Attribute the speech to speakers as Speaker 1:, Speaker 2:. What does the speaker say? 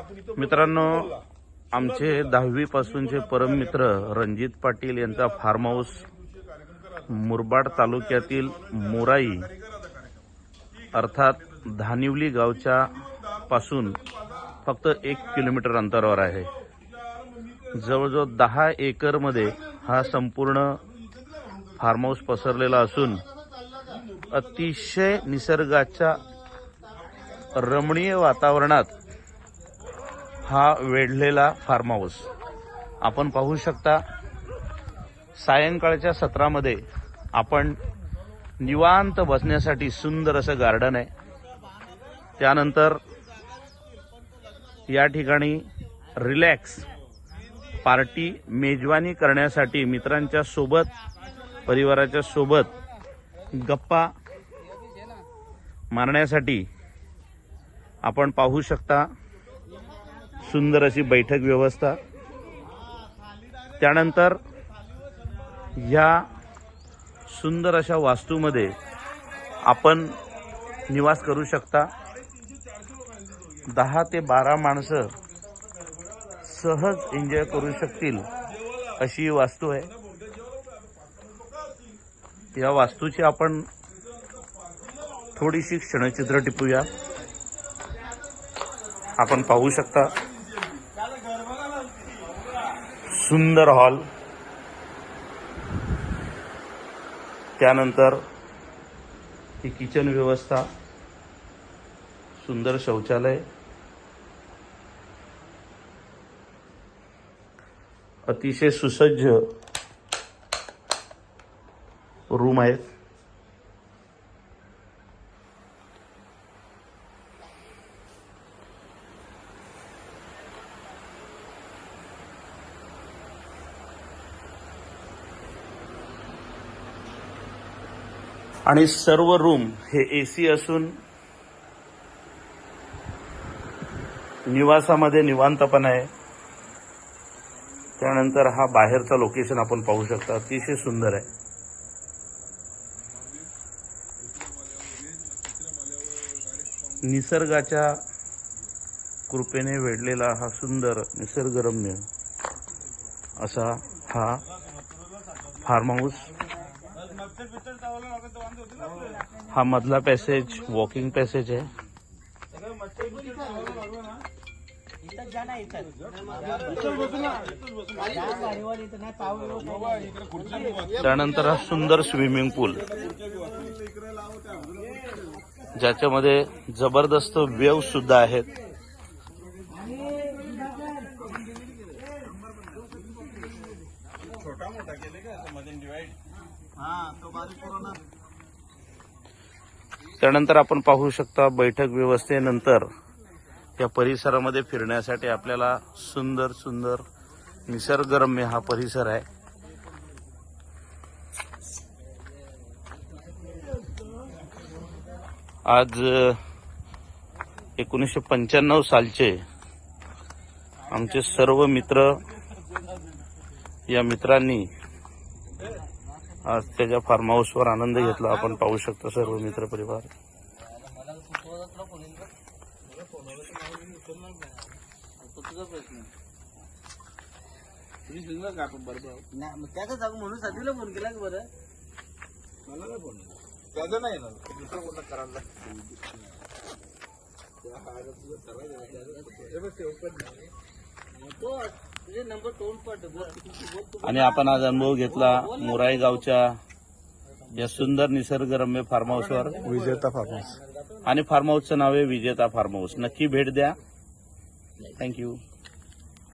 Speaker 1: मित्रांनो, आमचे 10वी पासूनचे परम मित्र रणजित पाटील यांचा फार्म हाऊस मुरबाड तालुक्यातील मोराई अर्थात धानिवली गावच्या पासून फक्त 1 किलोमीटर अंतरावर आहे। जवळजवळ 10 एकर मध्ये हा संपूर्ण फार्म हाऊस पसरलेला असून अतिशय निसर्गाच्या रमणीय वातावरणात हा वेढलेला फार्म हाऊस आपण पाहू शकता। सायंकाळच्या सत्रामध्ये आपण निवांत बसण्यासाठी सुंदर असं गार्डन आहे। त्यानंतर या ठिकाणी रिलॅक्स पार्टी मेजवानी करण्यासाठी मित्रांच्या सोबत परिवाराच्या सोबत गप्पा मारण्यासाठी आपण पाहू शकता सुंदर अशी बैठक व्यवस्था। त्यानंतर या सुंदर अशा वास्तूमध्ये आपण निवास करू शकता। 10 ते 12 माणसं सहज एन्जॉय करू शकतील अशी वास्तू आहे। या वास्तूची आपण थोडीशी क्षणचित्र टिपूया। आपण पाहू शकता सुंदर हॉल, त्यानंतर ही किचन व्यवस्था, सुंदर शौचालय, अतिशय सुसज्ज रूम आहेत। आणि सर्व रूम हे एसी असून निवासामध्ये निवांतपणा आहे। त्यानंतर हा बाहेरचा लोकेशन आपण पाहू शकता, अतिशय सुंदर आहे। निसर्गाच्या कृपेने वेढलेला हा सुंदर निसर्गरम्य असा हा फार्म हाऊस। हा मधला पॅसेज वॉकिंग पॅसेज आहे। त्यानंतर हा सुंदर स्विमिंग पूल, ज्याच्यामध्ये जबरदस्त वेव्ह सुद्धा आहेत। त्यानंतर आपण पाहू शकता बैठक व्यवस्थेनंतर या परिसरामध्ये फिरण्यासाठी आपल्याला सुंदर सुंदर निसर्गरम्य हा परिसर आहे। आज 1995 सालचे आमचे सर्व मित्र, या मित्रांनी आज त्याच्या फार्म हाऊसवर आनंद घेतला। आपण पाहू शकता सर्व मित्र परिवार। आणि आपण आज अनुभव घेतला मोराई गावच्या या सुंदर निसर्गरम्य फार्म हाऊसवर,
Speaker 2: विजेता फार्म हाऊस।
Speaker 1: आणि फार्म हाऊसचं नाव आहे विजेता फार्म हाऊस। नक्की भेट द्या। थँक्यू।